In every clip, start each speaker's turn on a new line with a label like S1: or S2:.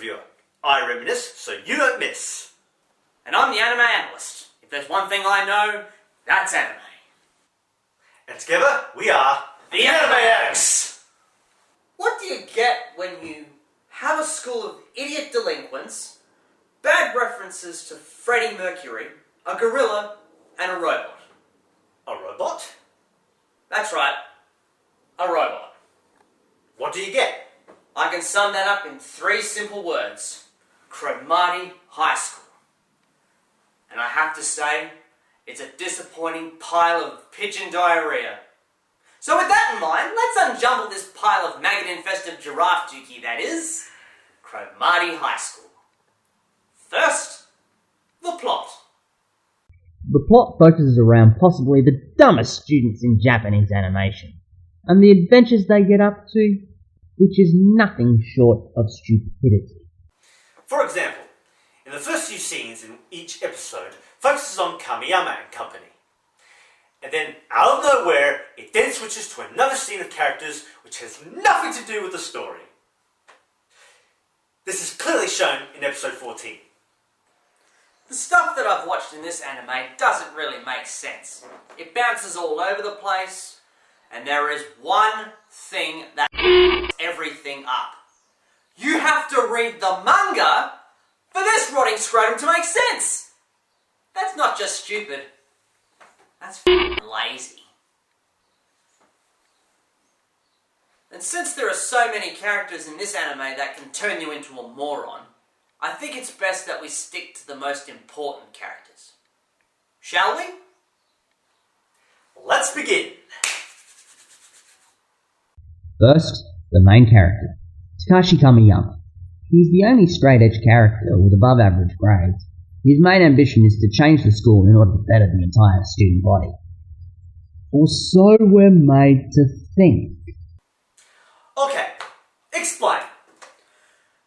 S1: reviewer. I reminisce so you don't miss.
S2: And I'm the anime analyst. If there's one thing I know, that's anime.
S1: And together, we are the Anime Addicts!
S2: What do you get when you have a school of idiot delinquents, bad references to Freddie Mercury, a gorilla, and a robot?
S1: A robot?
S2: That's right, a robot.
S1: What do you get?
S2: I can sum that up in 3 simple words. Cromartie High School. And I have to say, it's a disappointing pile of pigeon diarrhea. So with that in mind, let's unjumble this pile of maggot-infested giraffe dookie that is Cromartie High School. First, the plot.
S3: The plot focuses around possibly the dumbest students in Japanese animation, and the adventures they get up to, which is nothing short of stupidity.
S1: For example, in the first few scenes in each episode focuses on Kamiyama and company. And then, out of nowhere, it then switches to another scene of characters which has nothing to do with the story. This is clearly shown in episode 14.
S2: The stuff that I've watched in this anime doesn't really make sense. It bounces all over the place, and there is one thing that everything up. You have to read the manga for this rotting scrotum to make sense! That's not just stupid, that's lazy. And since there are so many characters in this anime that can turn you into a moron, I think it's best that we stick to the most important characters. Shall we?
S1: Let's begin!
S3: First, the main character, Takashi Kamiyama. He's the only straight-edge character with above-average grades. His main ambition is to change the school in order to better the entire student body. Or so we're made to think.
S1: Okay, explain.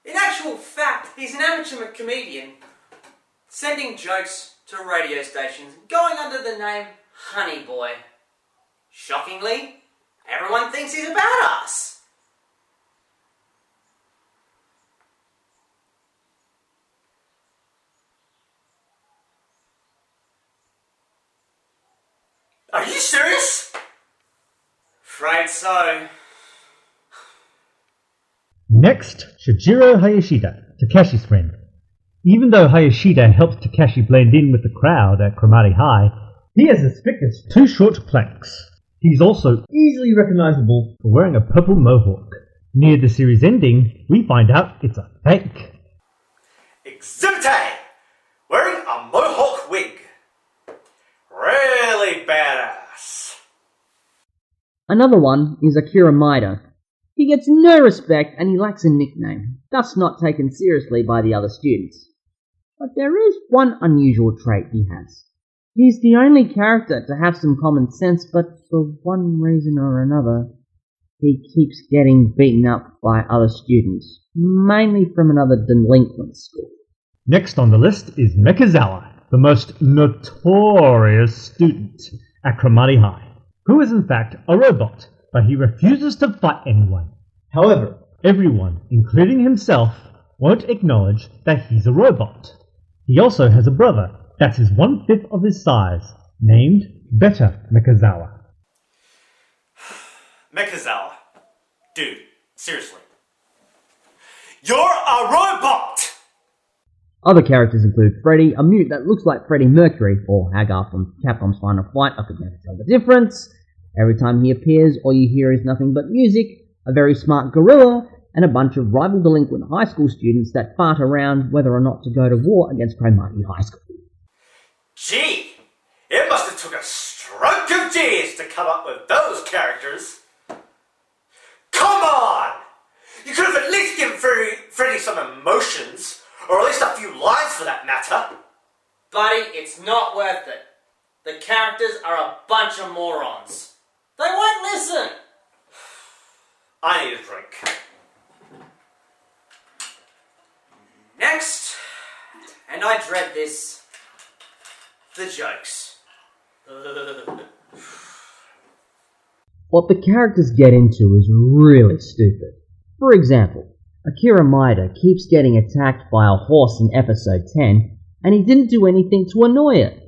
S2: In actual fact, he's an amateur comedian, sending jokes to radio stations, going under the name Honey Boy. Shockingly, everyone thinks he's a badass.
S1: Are you serious?
S2: Afraid so.
S4: Next, Shijiro Hayashida, Takashi's friend. Even though Hayashida helps Takashi blend in with the crowd at Cromartie High, he has as thick as 2 short planks. He's also easily recognizable for wearing a purple mohawk. Near the series ending, we find out it's a fake.
S1: Exhibit A! Wearing a mohawk wig. Really badass.
S3: Another one is Akira Maeda. He gets no respect and he lacks a nickname, thus not taken seriously by the other students. But there is one unusual trait he has. He's the only character to have some common sense, but for one reason or another, he keeps getting beaten up by other students, mainly from another delinquent school.
S4: Next on the list is Mekazawa, the most notorious student at Cromartie High, who is in fact a robot, but he refuses to fight anyone. However, everyone, including himself, won't acknowledge that he's a robot. He also has a brother that's his 1/5 of his size, named Beta Mekazawa.
S1: Mekazawa. Dude, seriously. You're a robot!
S3: Other characters include Freddy, a mute that looks like Freddie Mercury, or Hagar from Capcom's Final Fight. I could never tell the difference. Every time he appears, all you hear is nothing but music, a very smart gorilla, and a bunch of rival delinquent high school students that fart around whether or not to go to war against Cromartie High School.
S1: Gee, it must have took a stroke of genius to come up with those characters. Come on! You could have at least given Freddy some emotions, or at least a few lines for that matter.
S2: Buddy, it's not worth it. The characters are a bunch of morons. They won't listen!
S1: I need a drink.
S2: Next, and I dread this, the jokes.
S3: What the characters get into is really stupid. For example, Akira Maeda keeps getting attacked by a horse in episode 10, and he didn't do anything to annoy it.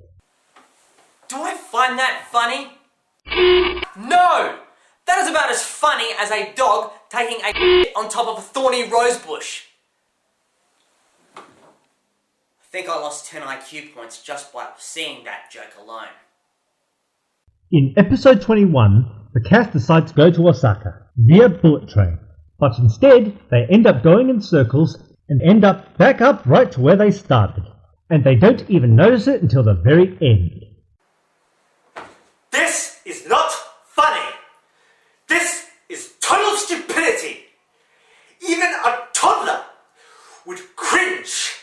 S2: Do I find that funny? No! That is about as funny as a dog taking a on top of a thorny rose bush. I think I lost 10 IQ points just by seeing that joke alone.
S4: In episode 21, the cast decide to go to Osaka via bullet train, but instead they end up going in circles and end up back up right to where they started, and they don't even notice it until the very end.
S1: This is not funny. This is total stupidity. Even a toddler would cringe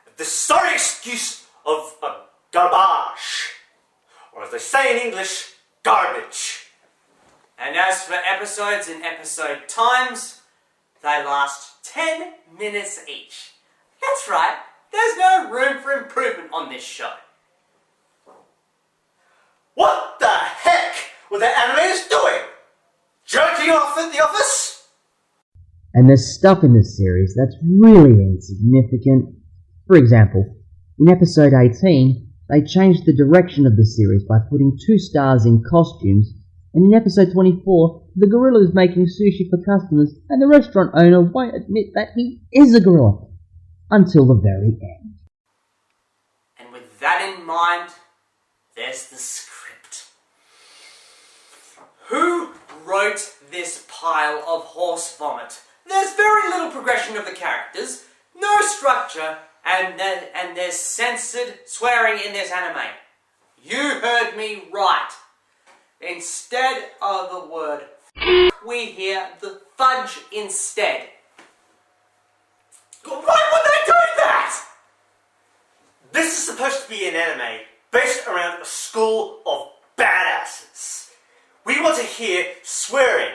S1: at the sorry excuse of a garbage. Or as they say in English, garbage.
S2: And as for episodes and episode times, they last 10 minutes each. That's right, there's no room for improvement on this show.
S1: What the heck were the animators doing? Jerking off at the office?
S3: And there's stuff in this series that's really insignificant. For example, in episode 18, they changed the direction of the series by putting 2 stars in costumes, and in episode 24, the gorilla is making sushi for customers, and the restaurant owner won't admit that he is a gorilla. Until the very end.
S2: And with that in mind, there's the script. Who wrote this pile of horse vomit? There's very little progression of the characters, no structure, and there's censored swearing in this anime. You heard me right. Instead of the word we hear the fudge instead. Why would they do that?
S1: This is supposed to be an anime based around a school of badasses. We want to hear swearing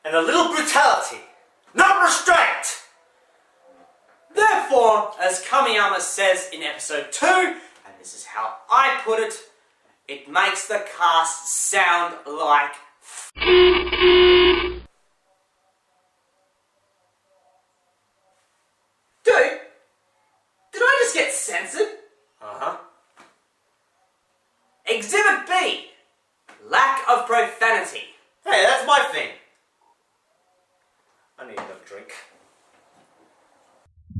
S1: and a little brutality, not restraint.
S2: Therefore, as Kamiyama says in episode 2, and this is how I put it, it makes the cast sound like Dude, did I just get censored?
S1: Uh-huh.
S2: Exhibit B, lack of profanity.
S1: Hey, that's my thing. I need another drink.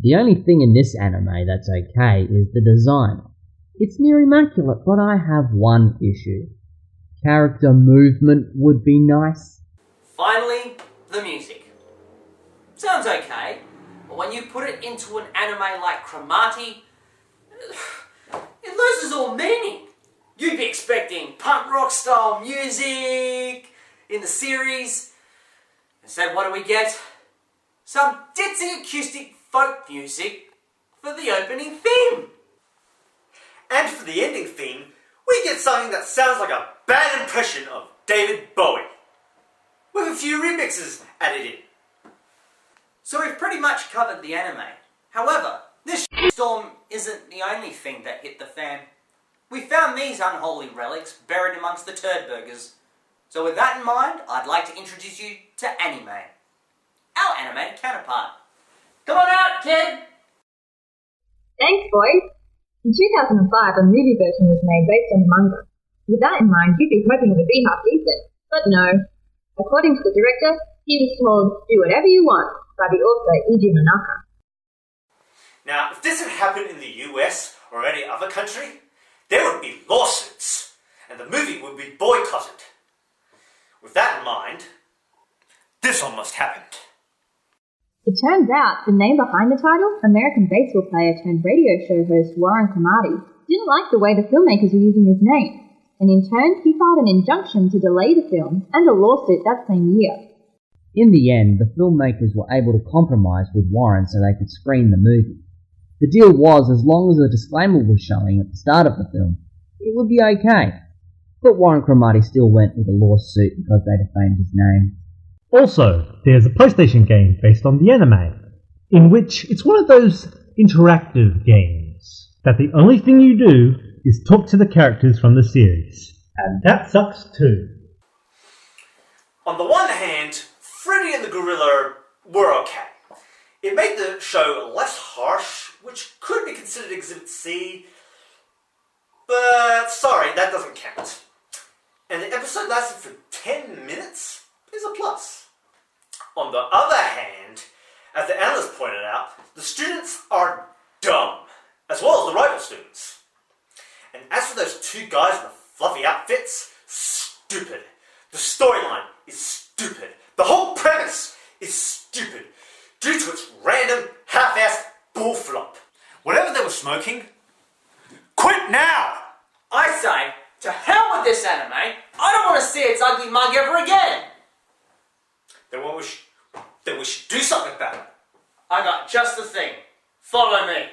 S3: The only thing in this anime that's okay is the design. It's near immaculate, but I have one issue. Character movement would be nice.
S2: Finally, the music. Sounds okay, but when you put it into an anime like Cromartie, it loses all meaning. You'd be expecting punk rock style music in the series. Instead, what do we get? Some ditzy acoustic folk music for the opening theme.
S1: And for the ending theme, we get something that sounds like a bad impression of David Bowie, with a few remixes added in.
S2: So we've pretty much covered the anime. However, this storm isn't the only thing that hit the fan. We found these unholy relics buried amongst the turd burgers. So with that in mind, I'd like to introduce you to anime, our animated counterpart. Come on out, kid!
S5: Thanks, boys. In 2005, a movie version was made based on the manga. With that in mind, you'd be hoping it would be half decent. But no. According to the director, he was told, do whatever you want, by the author Iji Nonaka.
S1: Now, if this had happened in the US or any other country, there would be lawsuits, and the movie would be boycotted. With that in mind, this almost happened.
S5: It turns out the name behind the title, American baseball player turned radio show host Warren Cromartie, didn't like the way the filmmakers were using his name, and in turn he filed an injunction to delay the film and a lawsuit that same year.
S3: In the end, the filmmakers were able to compromise with Warren so they could screen the movie. The deal was, as long as a disclaimer was showing at the start of the film, it would be okay. But Warren Cromartie still went with a lawsuit because they defamed his name.
S4: Also, there's a PlayStation game based on the anime, in which it's one of those interactive games that the only thing you do is talk to the characters from the series. And that sucks too.
S1: On the one hand, Freddy and the gorilla were okay. It made the show less harsh, which could be considered Exhibit C, but sorry, that doesn't count. And the episode lasted for 10 minutes is a plus. On the other hand, as the analyst pointed out, the students are dumb, as well as the rival students. And as for those two guys in the fluffy outfits, stupid. The storyline is stupid. The whole premise is stupid, due to its random, half-assed bullflop. Whatever they were smoking, quit now!
S2: I say, to hell with this anime. I don't want to see its ugly mug ever again.
S1: Then we should do something about it.
S2: I got just the thing. Follow me.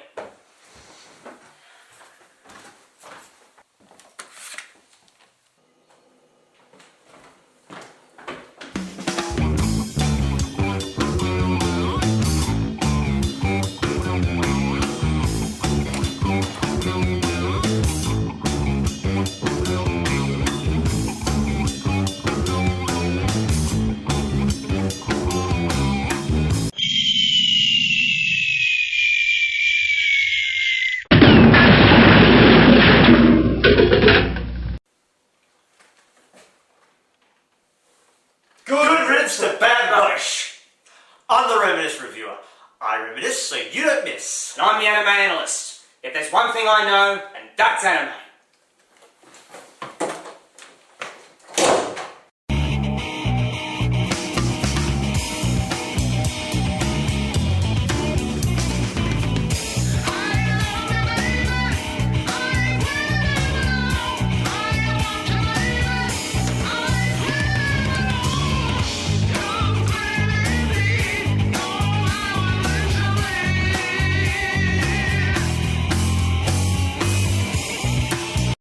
S1: Good riddance to bad rubbish. I'm the Reminisce reviewer. I reminisce so you don't miss.
S2: And I'm the anime analyst. If there's one thing I know, and that's anime.